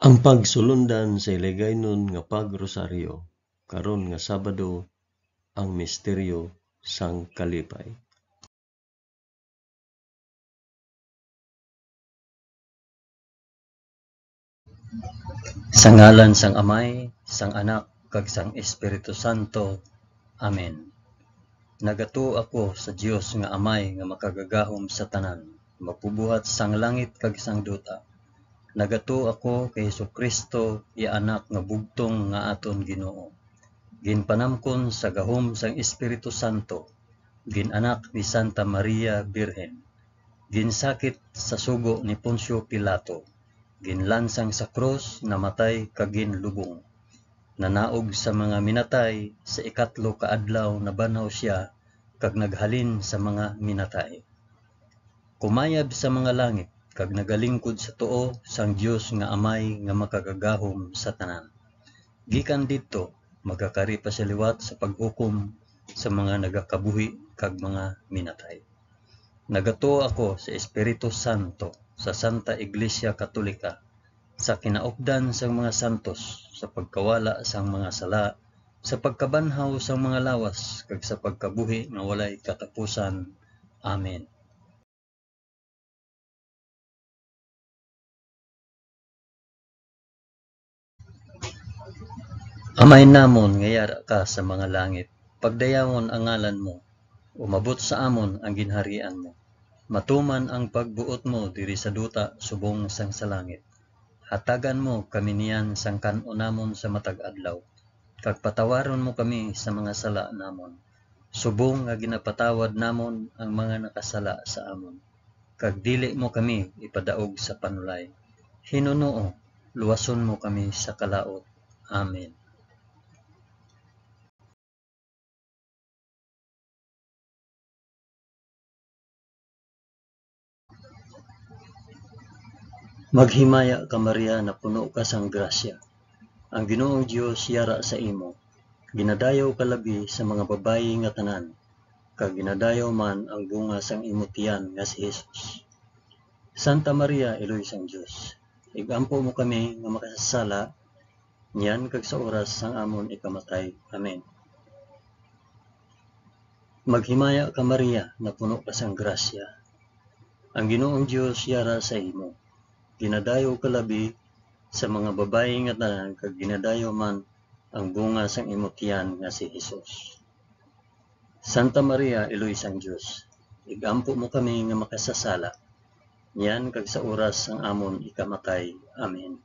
Ang pagsulundan sa iligaynon nga pagrosaryo karon nga Sabado ang misteryo sang kalipay. Sa ngalan sang Amay, sang Anak, kag sang Espiritu Santo. Amen. Nagato ako sa Dios nga Amay nga makagagahom sa tanan, mapubuhat sang langit kag sang duta. Nagato ako kay Jesucristo, iya anak nga bugtong nga aton Ginoo. Ginpanamkon sa gahom sang Espiritu Santo, ginanak ni Santa Maria Birhen. Ginsakit sa sugo ni Poncio Pilato. Ginlansang sa krus, namatay kag ginlubong. Nanaog sa mga minatay, sa ikatlo ka adlaw nabanaw siya kag naghalin sa mga minatay. Kumayab sa mga langit kag nagalingkod sa tuo sang Dios nga Amay nga makagagahom sa tanan. Gikan didto magakari pa siya liwat sa paghukom sa mga nagakabuhi kag mga minatay. Nagatuo ako sa Espiritu Santo, sa Santa Iglesia Katolika, sa kinaupdan sang mga santos, sa pagkawala sang mga sala, sa pagkabanhaw sang mga lawas, kag sa pagkabuhi nga walay katapusan. Amen. Amay namon nga yara ka sa mga langit, pagdayawon ang ngalan mo, umabot sa amon ang ginharian mo. Matuman ang pagbuot mo diri sa duta subong sang sa langit. Hatagan mo kami niyan sang kan-o namon sa matag adlaw. Kag patawaron mo kami sa mga sala namon. Subong nga ginapatawad namon ang mga nakasala sa amon. Kag dili mo kami ipadaog sa panulay. Hinunoo, luwason mo kami sa kalaot. Amen. Maghimaya ka Maria na puno ka sang grasya. Ang Ginoong Dios yara sa imo. Ginadayaw ka labi sa mga babayi nga tanan, kag ginadayaw man ang bunga sang imong tiyan nga si Jesus. Santa Maria, Iloy sang Dios, igampo mo kami nga makasasala, niyan kag sa oras sang amon ikamatay. Amen. Maghimaya ka Maria na puno ka sang grasya. Ang Ginoong Dios yara sa imo. Ginadayaw ka labi sa mga babayi nga tanan, kag ginadayaw man ang bunga sang imong tiyan nga si Jesus. Santa Maria, Iloy sang Dios, igampo mo kami nga makasasala, niyan kag sa oras ang amon ikamatay. Amen.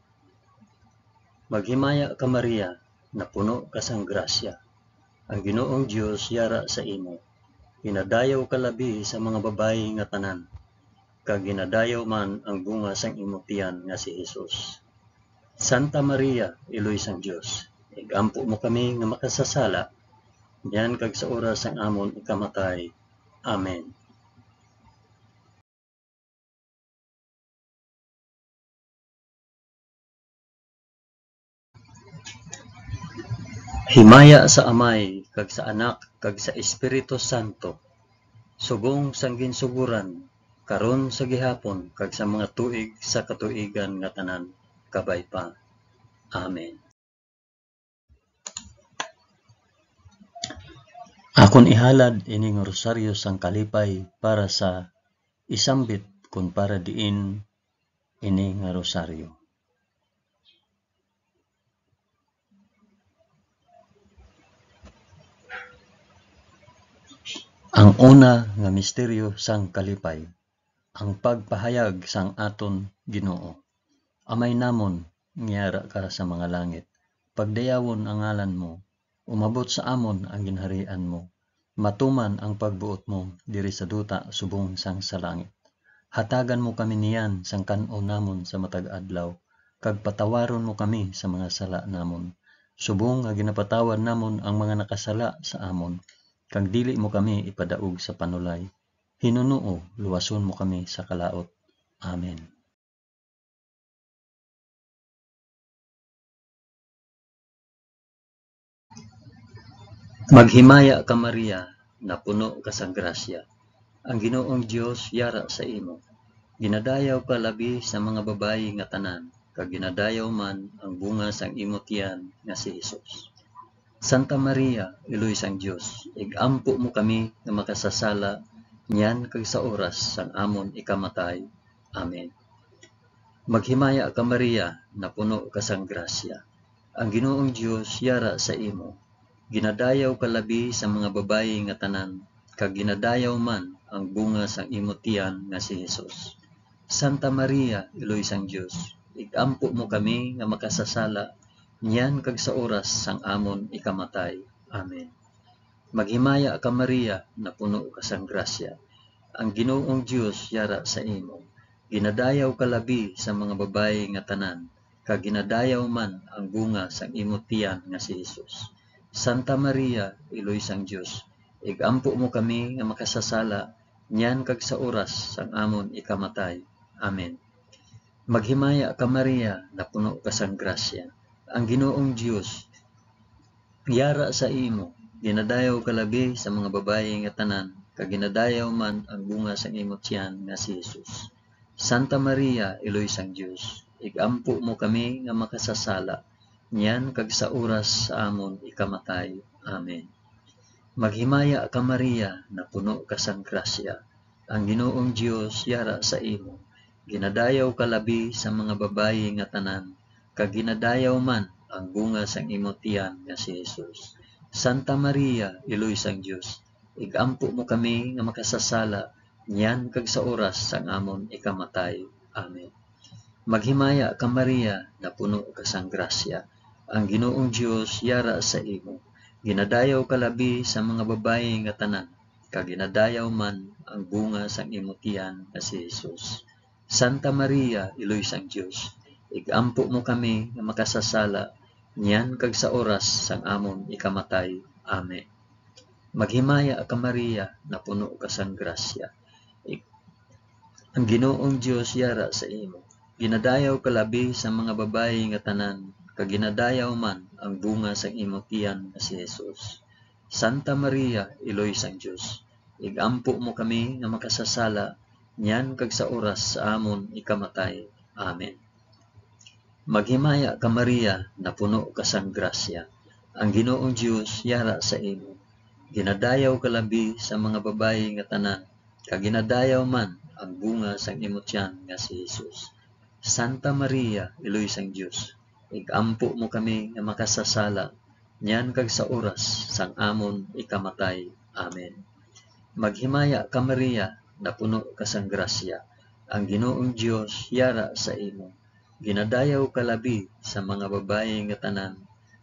Maghimaya ka Maria na puno ka sang grasya. Ang Ginoong Dios yara sa imo. Ginadayaw ka labi sa mga babayi nga tanan, kag ginadayaw man ang bunga sang imong tiyan nga si Jesus. Santa Maria, Iloy sang Dios, igampo mo kami nga makasasala, niyan kag sa oras ang amon ikamatay. Amen. Himaya sa Amay, kag sa Anak, kag sa Espiritu Santo, subong sang ginsuguran, karon sa gihapon, kag sa mga tuig sa katuigan nga tanan, kabay pa. Amen. Akon ihalad ining rosaryo sang kalipay para sa isambit kun para diin ini nga rosaryo. Ang una nga misteryo sang kalipay, ang pagpahayag sang aton Ginoo. Amay namon ngiyara ka sa mga langit, pagdayawon ang ngalan mo, umabot sa amon ang ginharian mo. Matuman ang pagbuot mo diri sa duta subong sang sa langit. Hatagan mo kami niyan sang kan-o namon sa matag adlaw, kag patawaron mo kami sa mga sala namon. Subong nga ginapatawad namon ang mga nakasala sa amon, kag dili mo kami ipadaog sa panulay. Hinunoo, luwason mo kami sa kalaot. Amen. Maghimaya ka Maria na puno ka sang grasya. Ang Ginoong Dios yara sa imo. Ginadayaw ka labi sa mga babayi nga tanan, kag ginadayaw man ang bunga sang imong tiyan nga si Hesus. Santa Maria, Iloy sang Dios, igampo mo kami nga makasasala niyan kag sa oras sang amon ikamatay. Amen. Maghimaya ka Maria, na puno ka sang grasya. Ang Ginoong Dios yara sa imo. Ginadayaw ka labi sa mga babayi nga tanan, kag ginadayaw man ang bunga sang imo tiyan nga si Hesus. Santa Maria, Iloy sang Dios, igampo mo kami nga makasasala niyan kag sa oras sang amon ikamatay. Amen. Maghimaya ka Maria, na puno ka sang grasya. Ang Ginoong Dios yara sa imo. Ginadayaw ka labi sa mga babayi nga tanan, kag ginadayaw man ang bunga sang imo tiyan nga si Hesus. Santa Maria, Iloy sang Dios, igampo mo kami nga makasasala niyan kag sa oras sang amon ikamatay. Amen. Maghimaya ka Maria, na puno ka sang grasya. Ang Ginoong Dios yara sa imo. Ginadayaw ka labi sa mga babayi nga tanan, kag ginadayaw man ang bunga sang imo tiyan nga si Hesus. Santa Maria, Iloy sang Dios, igampo mo kami nga makasasala niyan kag sa oras sa amon ikamatay. Amen. Maghimaya ka Maria, na puno ka sang grasya. Ang Ginoong Dios yara sa imo. Ginadayaw ka labi sa mga babayi nga tanan, kag ginadayaw man ang bunga sang imo tiyan nga si Hesus. Santa Maria, Iloy sang Dios, igampo mo kami nga makasasala niyan kag sa oras sang amon ikamatay. Amen. Maghimaya ka Maria, na puno ka sang grasya. Ang Ginoong Dios yara sa imo. Ginadayaw ka labi sa mga babayi nga tanan, kag ginadayaw man ang bunga sang imo tiyan nga si Hesus. Santa Maria, Iloy sang Dios, igampo mo kami nga makasasala niyan kag sa oras sang amon ikamatay. Amen. Maghimaya ka Maria, na puno ka sang grasya. Ang Ginoong Dios yara sa imo. Ginadayaw ka labi sa mga babayi nga tanan, kag ginadayaw man ang bunga sang imo tiyan nga si Hesus. Santa Maria, Iloy sang Dios, igampo mo kami nga makasasala niyan kag sa oras sa amon ikamatay. Amen. Maghimaya ka Maria, na puno ka sang grasya. Ang Ginoong Dios yara sa imo. Ginadayaw ka labi sa mga babayi nga tanan, kag ginadayaw man ang bunga sang imo tiyan nga si Hesus. Santa Maria, Iloy sang Dios, igampo mo kami nga makasasala niyan kag sa oras sang amon ikamatay. Amen. Maghimaya ka Maria, na puno ka sang grasya. Ang Ginoong Dios yara sa imo. Ginadayaw ka labi sa mga babayi nga tanan,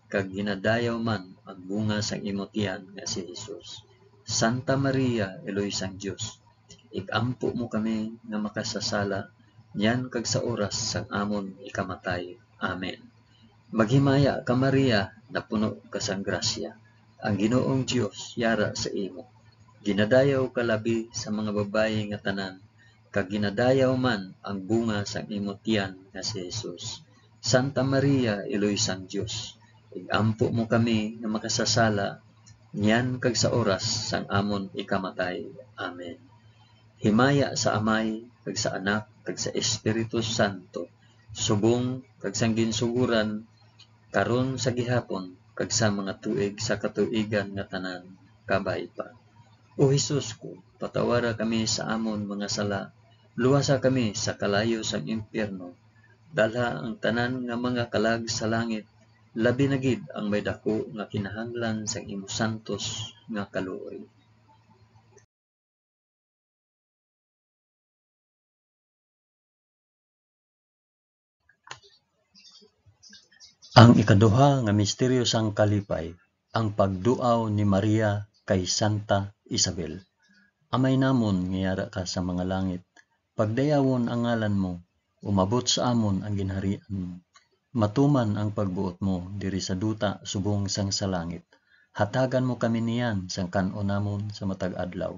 kag ginadayaw man ang bunga sang imo tiyan nga si Hesus. Santa Maria, Iloy sang Dios, igampo mo kami nga makasasala niyan kag sa oras sang amon ikamatay. Amen. Maghimaya ka Maria, na puno ka sang grasya. Ang Ginoong Dios yara sa imo. Ginadayaw ka labi sa mga babayi nga tanan, kag ginadayaw man ang bunga sang imo tiyan nga si Hesus. Santa Maria, Iloy sang Dios, igampo mo kami nga makasasala niyan kag sa oras sang amon ikamatay. Amen. Himaya sa Amay, kag sa Anak, kag sa Espiritu Santo, subong kag sang ginsuguran, karon sa gihapon, kag sa mga tuig sa katuigan nga tanan, kabay pa. O Hesus ko, patawara kami sa amon mga sala, luwasa kami sa kalayo sang impyerno, dalha ang tanan nga mga kalag sa langit, labi na gid ang may dako nga kinahanglan sang imo santos nga kaluoy. Ang ikaduha nga misteryo sang kalipay, ang pagduaw ni Maria kay Santa Isabel. Amay namon nga yara ka sa mga langit, pagdayawon ang ngalan mo, umabot sa amon ang ginharian mo. Matuman ang pagbuot mo diri sa duta subong sang sa langit. Hatagan mo kami niyan sang kan-o namon sa matag adlaw,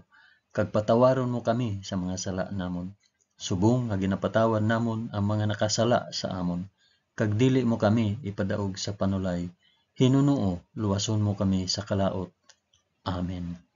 kag patawaron mo kami sa mga sala namon. Subong nga ginapatawad namon ang mga nakasala sa amon, kag dili mo kami ipadaog sa panulay. Hinunoo, luwason mo kami sa kalaot. Amen.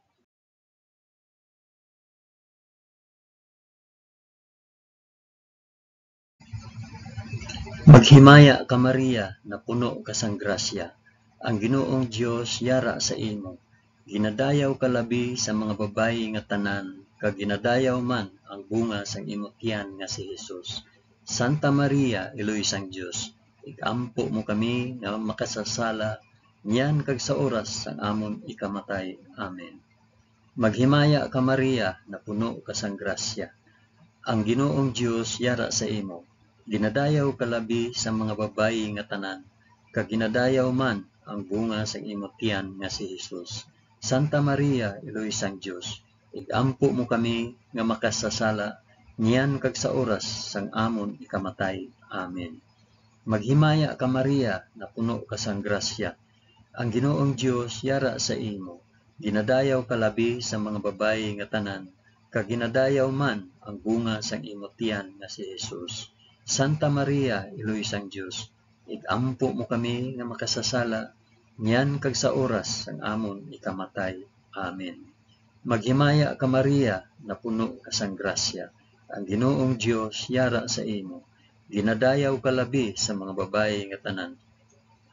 Maghimaya ka Maria, na puno ka sang grasya. Ang Ginoong Dios yara sa imo. Ginadayaw ka labi sa mga babayi nga tanan, kag ginadayaw man ang bunga sang imong tiyan nga si Jesus. Santa Maria, Iloy sang Dios, igampo mo kami nga makasasala, niyan kag sa oras sang amon ikamatay. Amen. Maghimaya ka Maria, na puno ka sang grasya. Ang Ginoong Dios yara sa imo. Ginadayaw ka labi sa mga babayi nga tanan, kag ginadayaw man ang bunga sa imong tiyan nga si Jesus. Santa Maria, Iloy sang Dios, igampo mo kami nga makasasala, niyan kag sa oras sang amon ikamatay. Amen. Maghimaya ka Maria, na puno ka sang grasya. Ang Ginoong Dios yara sa imo. Ginadayaw ka labi sa mga babayi nga tanan, kag ginadayaw man ang bunga sang imong tiyan nga si Jesus. Santa Maria, Iloy sang Dios, igampo mo kami nga makasasala, niyan kag sa oras sang amon ikamatay. Amen. Maghimaya ka Maria, na puno ka sang grasya. Ang Ginoong Dios yara sa imo. Ginadayaw ka labi sa mga babayi nga tanan,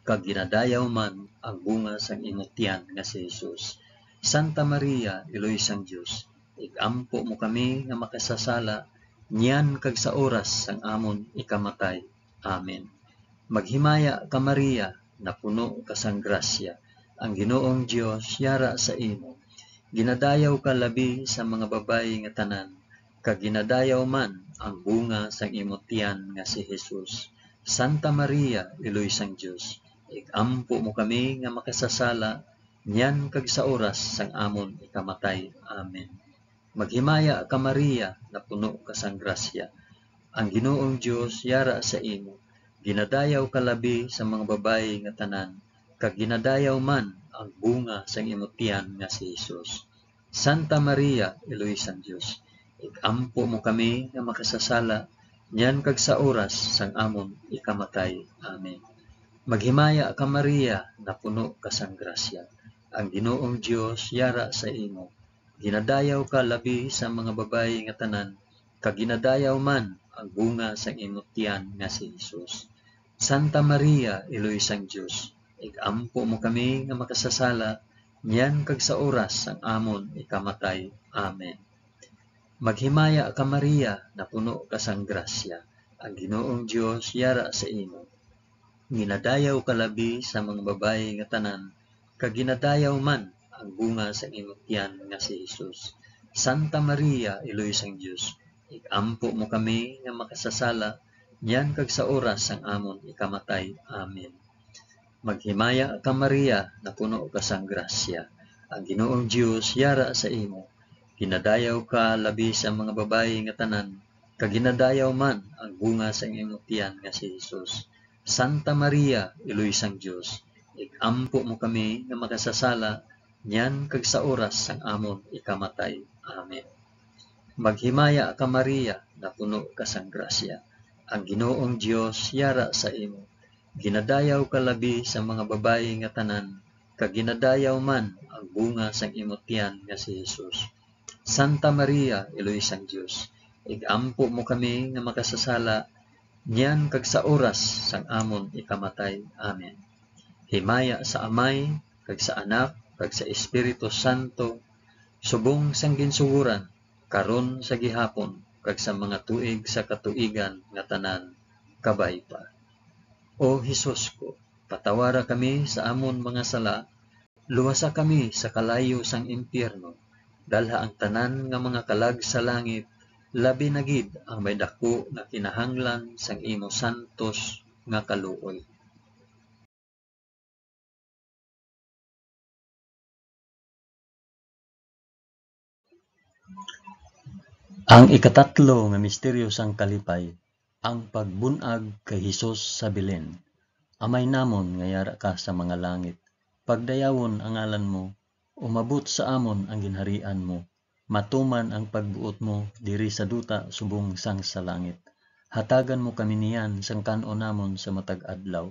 kag ginadayaw man ang bunga sang imong tiyan nga si Jesus. Santa Maria, Iloy sang Dios, igampo mo kami nga makasasala, niyan kag sa oras sang amon ikamatay. Amen. Maghimaya ka Maria, na puno ka sang grasya. Ang Ginoong Dios yara sa imo. Ginadayaw ka labi sa mga babayi nga tanan, kag ginadayaw man ang bunga sang imong tiyan nga si Jesus. Santa Maria, Iloy sang Dios, igampo mo kami nga makasasala, niyan kag sa oras sang amon ikamatay. Amen. Maghimaya ka Maria, na puno ka sang grasya. Ang Ginoong Dios yara sa imo. Ginadayaw ka labi sa mga babayi nga tanan, kag ginadayaw man ang bunga sang imong tiyan nga si Jesus. Santa Maria, Iloy sang Dios, igampo mo kami nga makasasala, niyan kag sa oras sang amon ikamatay. Amen. Maghimaya ka Maria, na puno ka sang grasya. Ang Ginoong Dios yara sa imo. Ginadayaw ka labi sa mga babayi nga tanan, kag ginadayaw man ang bunga sang imong tiyan nga si Jesus. Santa Maria, Iloy sang Dios, igampo mo kami nga makasasala, niyan kag sa oras sang amon ikamatay. Amen. Maghimaya ka Maria, na puno ka sang grasya. Ang Ginoong Dios yara sa imo. Ginadayaw ka labi sa mga babayi nga tanan, kag ginadayaw man ang bunga sa imong tiyan nga si Jesus. Santa Maria, Iloy sang Dios, igampo mo kami nga makasasala, niyan kag sa oras sang amon ikamatay. Amen. Maghimaya ka Maria, na puno ka sang grasya. Ang Ginoong Dios yara sa imo. Ginadayaw ka labi sa mga babayi nga tanan, kag ginadayaw man ang bunga sa imong tiyan nga si Jesus. Santa Maria, Iloy sang Dios, igampo mo kami nga makasasala, niyan kag sa oras sang amon ikamatay. Amen. Maghimaya ka Maria, na puno ka sang grasya. Ang Ginoong Dios yara sa imo. Ginadayaw ka labi sa mga babayi nga tanan, kag ginadayaw man ang bunga sang imong tiyan nga si Jesus. Santa Maria, Iloy sang Dios, igampo mo kami nga makasasala, niyan kag sa oras sang amon ikamatay. Amen. Himaya sa Amay, kag sa Anak, kag sa Espiritu Santo, subong sang ginsuguran, karon sa gihapon, kag sa mga tuig sa katuigan nga tanan, kabay pa. O Hesus ko, patawara kami sa amon mga sala, luwasa kami sa kalayo sang impyerno, dalha ang tanan nga mga kalag sa langit, labi na gid ang may dako nga kinahanglan sang imo santos nga kaluoy. Ang ikatatlo nga misteryo sang kalipay, ang pagbunag kay Hesus sa Belen. Amay namon nga yara ka sa mga langit, pagdayawon ang ngalan mo, umabot sa amon ang ginharian mo, matuman ang pagbuot mo diri sa duta subong sang sa langit. Hatagan mo kami niyan sang kanon namon sa matag adlaw,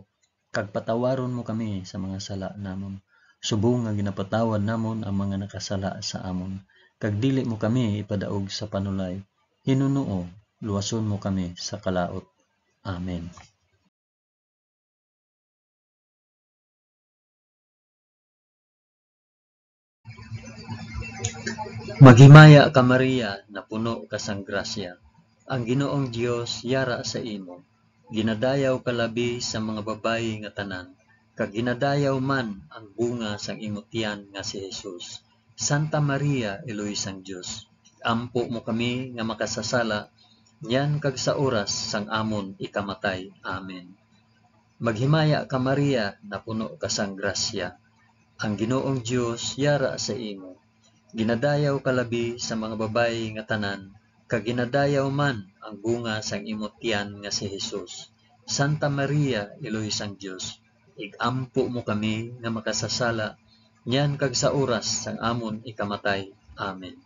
kag patawaron mo kami sa mga sala namon, subong nga ginapatawad namon ang mga nakasala sa amon, kag dili mo kami ipadaog sa panulay. Hinunoo, luwason mo kami sa kalaot. Amen. Maghimaya ka Maria, na puno ka sang grasya. Ang Ginoong Dios yara sa imo. Ginadayaw ka labi sa mga babayi nga tanan, kag ginadayaw man ang bunga sang imong tiyan nga si Jesus. Santa Maria, Eloy sang Dios, ampo mo kami nga makasasala, yan kag sa oras sang amon ikamatay. Amen. Maghimaya ka Maria, na puno ka sang grasya. Ang Ginoong Dios yara sa imo. Ginadayaw ka labi sa mga babayi nga tanan, kag ginadayaw man ang bunga sang imong tiyan nga si Jesus. Santa Maria, Eloy sang Dios, igampo mo kami nga makasasala, yan kag sa oras sang amon ikamatay. Amen.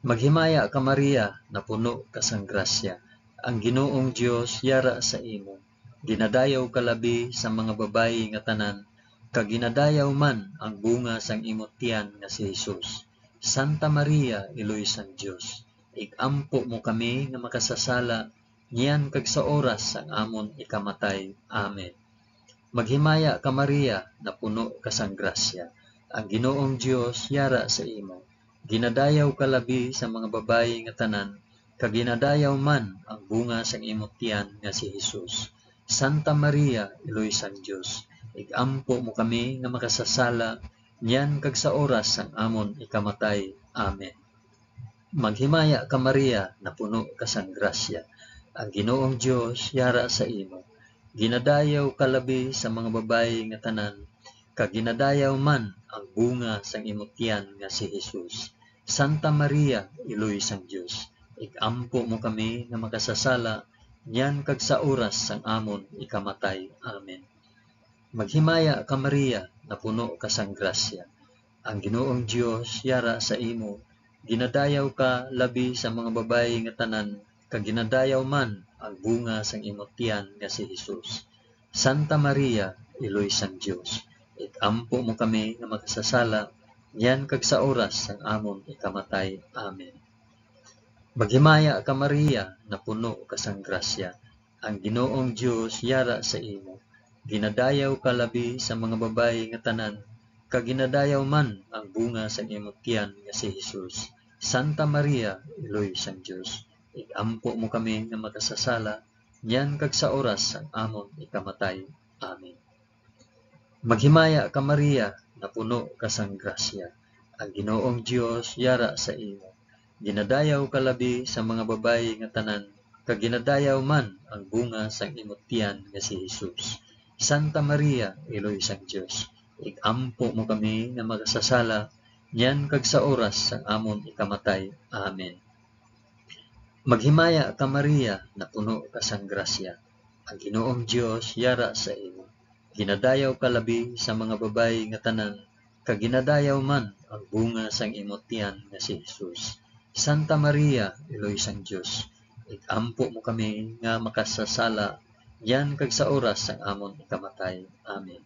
Maghimaya ka Maria, na puno ka sang grasya. Ang Ginoong Dios yara sa imo. Ginadayaw ka labi sa mga babayi nga tanan, kag ginadayaw man ang bunga sang imong tiyan nga si Jesus. Santa Maria, Eloy sang Dios, igampo mo kami nga makasasala, niyan kag sa oras sang amon ikamatay. Amen. Maghimaya ka Maria, na puno ka sang grasya. Ang Ginoong Dios yara sa imo. Ginadayaw ka labi sa mga babayi nga tanan, kag ginadayaw man ang bunga sang imong tiyan nga si Jesus. Santa Maria, Eloy sang Dios, igampo mo kami nga makasasala, niyan kag sa oras sang amon ikamatay. Amen. Maghimaya ka Maria, na puno ka sang grasya. Ang Ginoong Dios yara sa imo. Ginadayaw ka labi sa mga babayi nga tanan, kag ginadayaw man ang bunga sang imong tiyan nga si Jesus. Santa Maria, Eloy sang Dios, igampo mo kami nga makasasala, niyan kag sa oras sang amon ikamatay. Amen. Maghimaya ka Maria, na puno ka sang grasya. Ang Ginoong Dios yara sa imo. Ginadayaw ka labi sa mga babayi nga tanan, kag ginadayaw man ang bunga sang imong tiyan nga si Jesus. Santa Maria, Eloy sang Dios, igampo mo kami nga makasasala, yan kag sa oras sang amon ikamatay. Amen. Maghimaya ka Maria, na puno ka sang grasya. Ang Ginoong Dios yara sa imo. Ginadayaw ka labi sa mga babayi nga tanan, kag ginadayaw man ang bunga sang imong tiyan nga si Jesus. Santa Maria, Eloy sang Dios, igampo mo kami nga makasasala, yan kag sa oras sang amon ikamatay. Amen. Maghimaya ka Maria, na puno ka sang grasya. Ang Ginoong Dios yara sa imo. Ginadayaw ka labi sa mga babayi nga tanan, kag ginadayaw man ang bunga sang imong tiyan nga si Jesus. Santa Maria, Eloy sang Dios, igampo mo kami nga makasasala, yan kag sa oras sang amon ikamatay. Amen. Maghimaya ka Maria, na puno ka sang grasya. Ang Ginoong Dios yara sa imo. Ginadayaw ka labi sa mga babayi nga tanan, kag ginadayaw man ang bunga sang imong tiyan nga si Jesus. Santa Maria, Eloy sang Dios, igampo mo kami nga makasasala, yan kag sa oras sang amon ikamatay. Amen.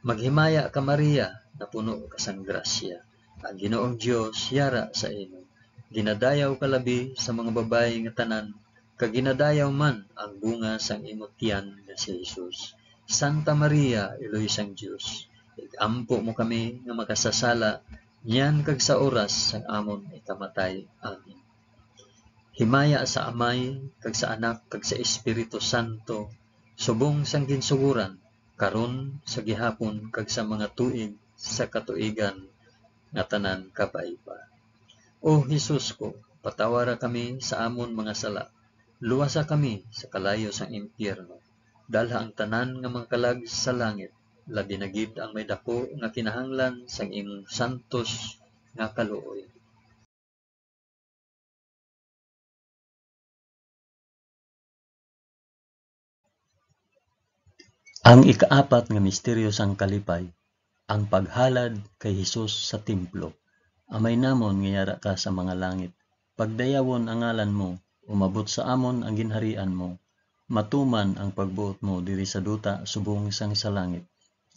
Maghimaya ka Maria, na puno ka sang grasya. Ang Ginoong Dios yara sa imo. Ginadayaw ka labi sa mga babayi nga tanan, kag ginadayaw man ang bunga sang imong tiyan nga si Jesus. Santa Maria, Eloy sang Dios, igampo mo kami nga makasasala, niyan kag sa oras sang amon ikamatay. Amen. Himaya sa Amay, kag sa Anak, kag sa Espiritu Santo, subong sang ginsuguran, karon sa gihapon, kag sa mga tuig sa katuigan nga tanan kapaypa. O Jesus ko, patawara kami sa amon mga sala, luwasa kami sa kalayo sang impyerno, dalha ang tanan nga mga kalag sa langit, labi na gid ang may dako nga kinahanglan sang imong santos nga kaluoy. Ang ikaapat nga misteryo sang kalipay, ang paghalad kay Hesus sa templo. Amay namon nga yara ka sa mga langit, pagdayawon ang ngalan mo, umabot sa amon ang ginharian mo, matuman ang pagbuot mo diri sa duta subong sang sa langit.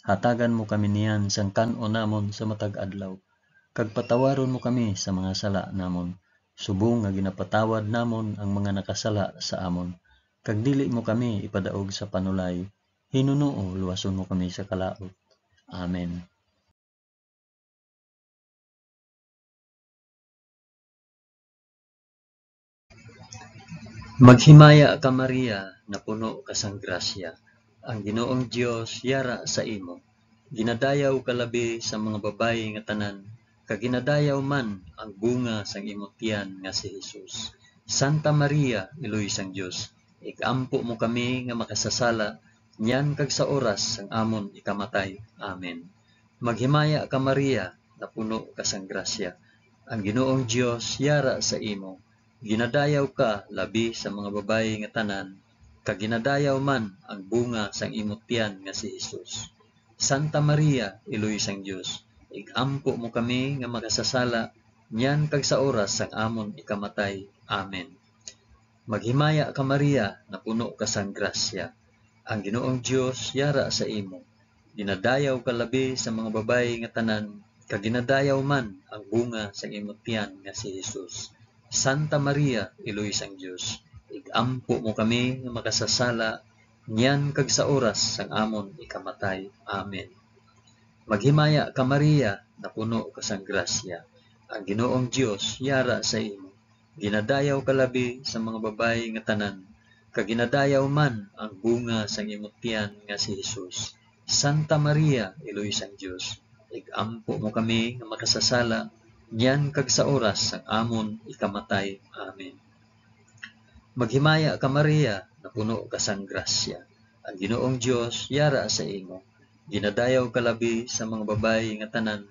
Hatagan mo kami niyan sang kan-o namon sa matag adlaw, kag patawaron mo kami sa mga sala namon, subong nga ginapatawad namon ang mga nakasala sa amon, kag dili mo kami ipadaog sa panulay, Hinunoo, luwason mo kami sa kalaot. Amen. Maghimaya ka Maria, na puno ka sang grasya. Ang Ginoong Dios yara sa imo. Ginadayaw ka labi sa mga babayi nga tanan, kag ginadayaw man ang bunga sang imong tiyan nga si Hesus. Santa Maria, Iloy sang Dios, ikampo mo kami nga makasasala, nyan kag sa oras sang amon ikamatay. Amen. Maghimaya ka Maria, na puno ka sang grasya. Ang Ginoong Dios yara sa imo. Ginadayaw ka labi sa mga babayi nga tanan, kag ginadayaw man ang bunga sang imong tiyan nga si Hesus. Santa Maria, Iloy sang Dios, igampo mo kami nga makasasala, nyan kag sa oras sang amon ikamatay. Amen. Maghimaya ka Maria, na puno ka sang grasya. Ang Ginoong Dios yara sa imo. Ginadayaw ka labi sa mga babayi nga tanan, kag ginadayaw man ang bunga sang imong tiyan nga si Hesus. Santa Maria, Iloy sang Dios, igampo mo kami nga makasasala, nyan kag sa oras sang amon ikamatay. Amen. Maghimaya ka Maria, na puno ka sang grasya. Ang Ginoong Dios yara sa imo. Ginadayaw ka labi sa mga babayi nga tanan, kag ginadayaw man ang bunga sang imong tiyan nga si Hesus. Santa Maria, Iloy sang Dios, igampo mo kami nga makasasala, nyan kag sa oras sang amon ikamatay. Amen. Maghimaya ka Maria, na puno ka sang grasya. Ang Ginoong Dios yara sa imo. Ginadayaw ka labi sa mga babayi nga tanan,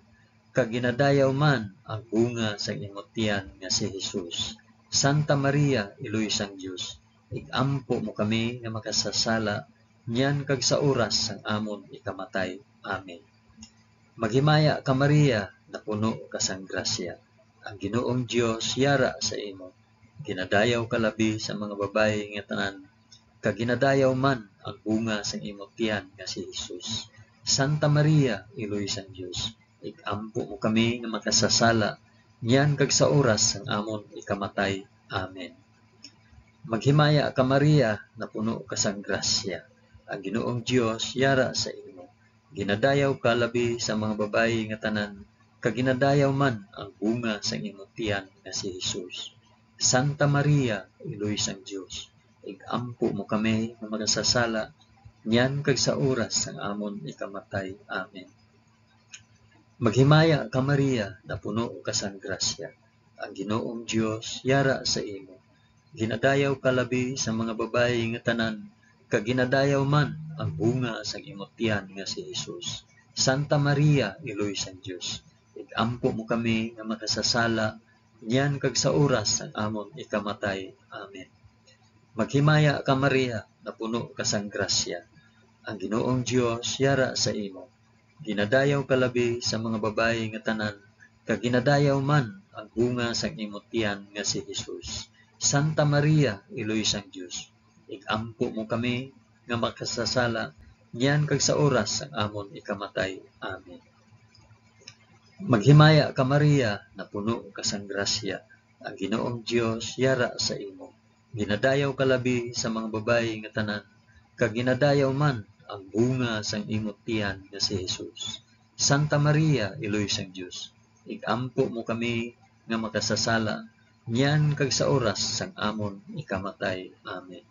kag ginadayaw man ang bunga sang imong tiyan nga si Hesus. Santa Maria, Iloy sang Dios, igampo mo kami nga makasasala, nyan kag sa oras sang amon ikamatay. Amen. Maghimaya ka Maria, na puno ka sang grasya. Ang Ginoong Dios yara sa imo. Ginadayaw ka labi sa mga babayi nga tanan, kag ginadayaw man ang bunga sang imong tiyan nga si Hesus. Santa Maria, Iloy sang Dios, igampo mo kami nga makasasala, nyan kag sa oras sang amon ikamatay. Amen. Maghimaya ka Maria, na puno ka sang grasya. Ang Ginoong Dios yara sa imo. Ginadayaw ka labi sa mga babayi nga tanan, kag ginadayaw man ang bunga sang imong tiyan nga si Hesus. Santa Maria, Iloy sang Dios, igampo mo kami nga makasasala, nyan kag sa oras sang amon ikamatay. Amen. Maghimaya ka Maria, na puno ka sang grasya. Ang Ginoong Dios yara sa imo. Ginadayaw ka labi sa mga babayi nga tanan, kag ginadayaw man ang bunga sang imong tiyan nga si Hesus. Santa Maria, Iloy sang Dios, igampo mo kami nga makasasala, nyan kag sa oras sang amon ikamatay. Amen. Maghimaya ka Maria, na puno ka sang grasya. Ang Ginoong Dios yara sa imo. Ginadayaw ka labi sa mga babayi nga tanan, kag ginadayaw man ang bunga sang imong tiyan nga si Hesus. Santa Maria, Iloy sang Dios, igampo mo kami nga makasasala, nyan kag sa oras sang amon ikamatay. Amen. Maghimaya ka Maria, na puno ka sang grasya. Ang Ginoong Dios yara sa imo. Ginadayaw ka labi sa mga babayi nga tanan, kag ginadayaw man ang bunga sang imong tiyan nga si Hesus. Santa Maria, Iloy sang Dios, igampo mo kami nga makasasala, nyan kag sa oras sang amon ikamatay. Amen.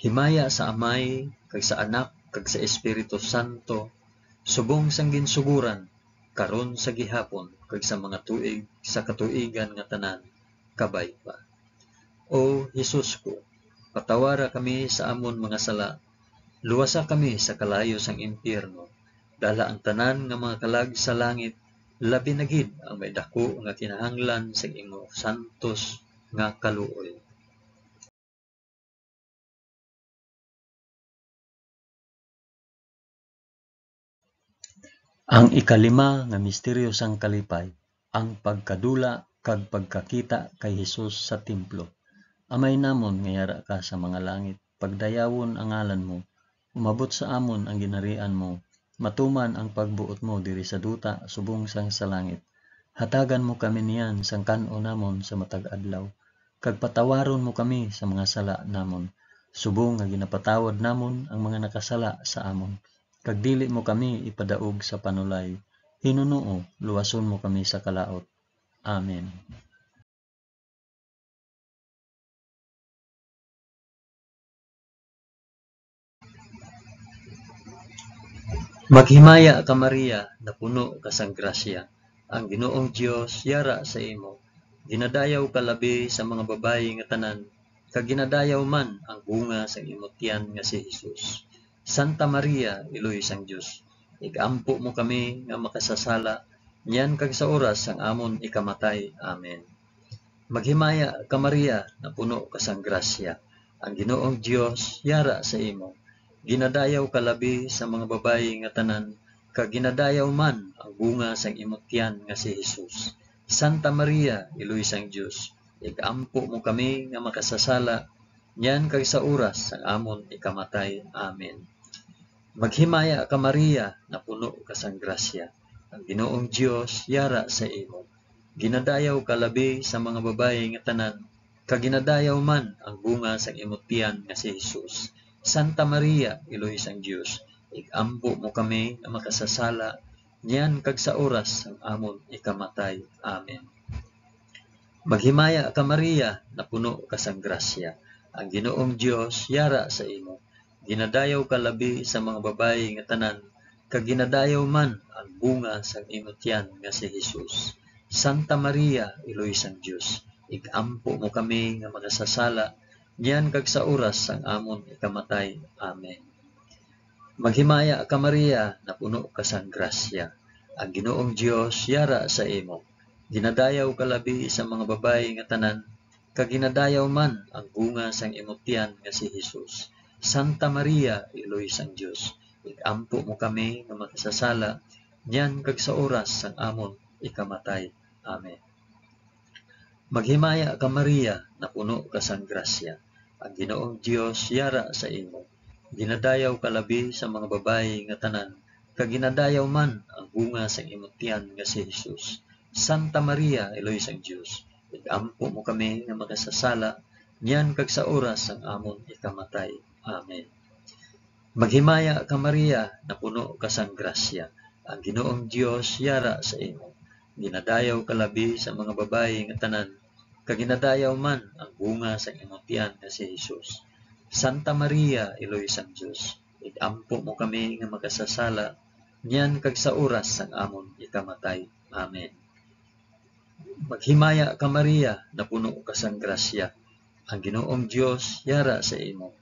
Himaya sa Amay, kag sa Anak, kag sa Espiritu Santo, subong sang ginsuguran, karon sa gihapon, kag sa mga tuig, sa katuigan nga tanan, kabay pa. O Hesus ko, patawara kami sa amon mga sala, luwasa kami sa kalayo sang impyerno, dala ang tanan nga mga kalag sa langit, labi na gid ang may dako nga kinahanglan sa imo santos nga kaluoy. Ang ikalima nga misteryo sang kalipay, ang pagkadula kag pagkakita kay Hesus sa templo. Amay namon nga yara ka sa mga langit, pagdayawon ang ngalan mo, umabot sa amon ang ginharian mo, matuman ang pagbuot mo diri sa duta subong sang sa langit. Hatagan mo kami niyan sang kan-o namon sa matag adlaw, kag patawaron mo kami sa mga sala namon, subong nga ginapatawad namon ang mga nakasala sa amon. Kag dili mo kami ipadaog sa panulay, Hinunoo, luwason mo kami sa kalaot. Amen. Maghimaya ka Maria, na puno ka sang grasya. Ang Ginoong Dios yara sa imo. Ginadayaw ka labi sa mga babayi nga tanan, kag ginadayaw man ang bunga sa imong tiyan nga si Hesus. Santa Maria, Iloy sang Dios, igampo mo kami nga makasasala, niyan kag sa oras sang amon ikamatay. Amen. Maghimaya ka Maria, na puno ka sang grasya. Ang Ginoong Dios yara sa imo. Ginadayaw ka labi sa mga babayi nga tanan, kag ginadayaw man ang bunga sang imong tiyan nga si Hesus. Santa Maria, Iloy sang Dios, igampo mo kami nga makasasala, niyan kag sa oras sang amon ikamatay. Amen. Maghimaya ka Maria, na puno ka sang grasya. Ang Ginoong Dios yara sa imo. Ginadayaw ka labi sa mga babayi nga tanan, kag ginadayaw man ang bunga sang imong tiyan nga si Hesus. Santa Maria, Iloy sang Dios, igampo mo kami nga makasasala, niyan kag sa oras sang amon ikamatay. Amen. Maghimaya ka Maria, na puno ka sang grasya. Ang Ginoong Dios yara sa imo. Ginadayaw ka labi sa mga babayi nga tanan, kag ginadayaw man ang bunga sang imong tiyan nga si Hesus. Santa Maria, Iloy sang Dios, igampo mo kami nga makasasala, niyan kag sa oras sang amon ikamatay. Amen. Maghimaya ka Maria, na puno ka sang grasya. Ang Ginoong Dios yara sa imo. Ginadayaw ka labi sa mga babayi nga tanan, kag ginadayaw man ang bunga sang imong tiyan nga si Hesus. Santa Maria, Iloy sang Dios, igampo mo kami nga makasasala, niyan kag sa oras sang amon ikamatay. Amen. Maghimaya ka Maria, na puno ka sang grasya. Ang Ginoong Dios yara sa imo. Ginadayaw ka labi sa mga babayi nga tanan, kag ginadayaw man ang bunga sang imong tiyan nga si Hesus. Santa Maria, Iloy sang Dios, igampo mo kami nga makasasala, niyan kag sa oras sang amon ikamatay. Amen. Maghimaya ka Maria, na puno ka sang grasya. Ang Ginoong Dios yara sa imo. Ginadayaw ka labi sa mga babayi nga tanan, kag ginadayaw man ang bunga sa imong tiyan nga si Hesus. Santa Maria, Iloy sang Dios, igampo mo kami nga makasasala, niyan kag sa oras sang amon ikamatay. Amen. Maghimaya ka Maria, na puno ka sang grasya. Ang Ginoong Dios yara sa imo.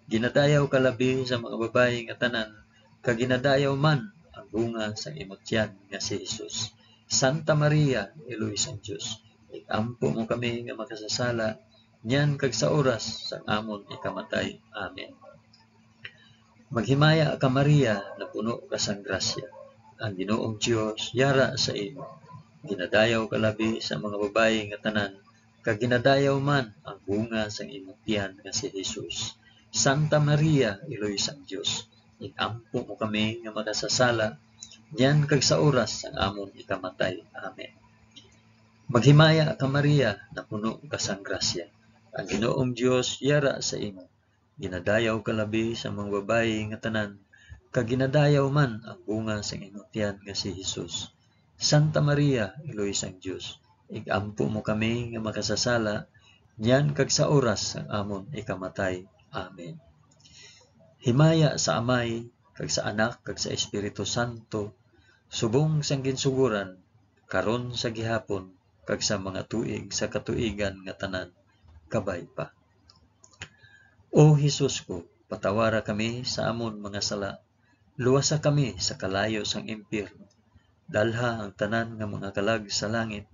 Ginadayaw ka labi sa mga babayi nga tanan, kag ginadayaw man ang bunga sa imong tiyan nga si Hesus. Santa Maria, Iloy sang Dios, igampo mo kami nga makasasala, niyan kag sa oras sang amon ikamatay. Amen. Maghimaya ka Maria, na puno ka sang grasya. Ang Ginoong Dios yara sa imo. Ginadayaw ka labi sa mga babayi nga tanan, kag ginadayaw man ang bunga sang imong tiyan nga si Hesus. Santa Maria, Iloy sang Dios, igampo mo kami nga makasasala, niyan kag sa oras sang amon ikamatay. Amen. Maghimaya ka Maria, na puno ka sang grasya. Ang Ginoong Dios yara sa imo. Ginadayaw ka labi sa mga babayi nga tanan, kag ginadayaw man ang bunga sang imong tiyan nga si Hesus. Santa Maria, Iloy sang Dios, igampo mo kami nga makasasala, niyan kag sa oras sang amon ikamatay. Amen. Himaya sa Amay, kag sa Anak, kag sa Espiritu Santo, subong sang ginsuguran, karon sa gihapon, kag sa mga tuig sa katuigan nga tanan, kabay pa. O Hesus ko, patawara kami sa amon mga sala, luwasa kami sa kalayo sang impyerno, dalha ang tanan nga mga kalag sa langit,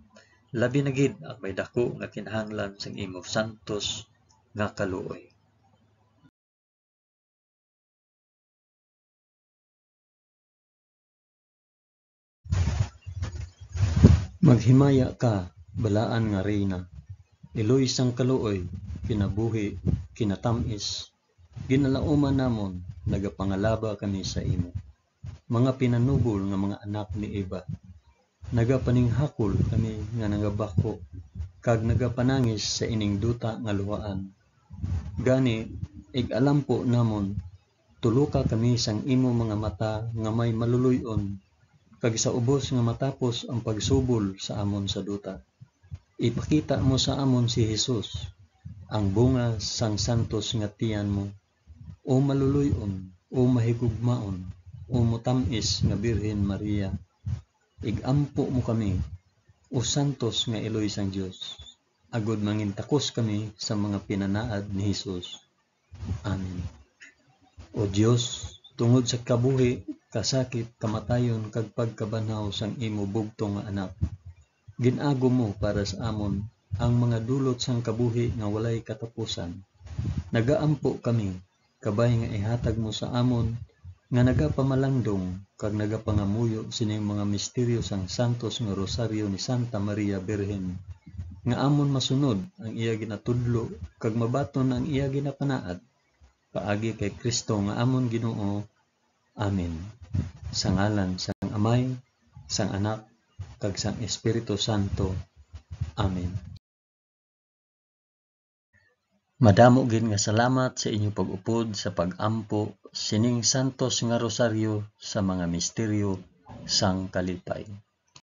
labi na gid ang may dako nga kinahanglan sang imong santos nga kaluoy. Maghimaya ka, balaan nga reyna, Iloy sang kaluoy, kinabuhi, kinatamis, ginalauman namon, nagapangalaba kami sa imo. Mga pinanubol nga mga anak ni Eva, nagapaninghakol kami nga nagabako, kag nagapanangis sa ining duta nga luhaan. Gani, ig-alampo namon, tuluka kami sang imo mga mata nga may maluluyon, kag sa ubos nga matapos ang pagsubol sa amon sa duta. Ipakita mo sa amon si Hesus, ang bunga sang santos nga tiyan mo, o maluluyon, o mahigugmaon, o mutamis nga Birhen Maria, igampo mo kami, o santos nga Eloy sang Dios, agud mangintakos kami sa mga pinanaad ni Hesus. Amen. O Dios, tungod sa kabuhi, kasakit, kamatayon, kag pagkabanhaw sang imo bugtong nga anak, ginago mo para sa amon ang mga dulot sang kabuhi nga walay katapusan. Nagaampo kami, kabay nga ihatag mo sa amon, nga nagapamalandong, kag nagapangamuyo sining mga misteryo sang santos nga rosaryo ni Santa Maria Birhen, nga amon masunod ang iya ginatudlo, kag mabaton ang iya ginapanaad, paagi kay Kristo nga amon Ginoo. Amen. Sa ngalan sang Amay, sang Anak, kag sang Espiritu Santo. Amen. Madamo gid nga salamat sa inyo pag-upod sa pag-ampo sining santos nga rosaryo sa mga misteryo sang kalipay.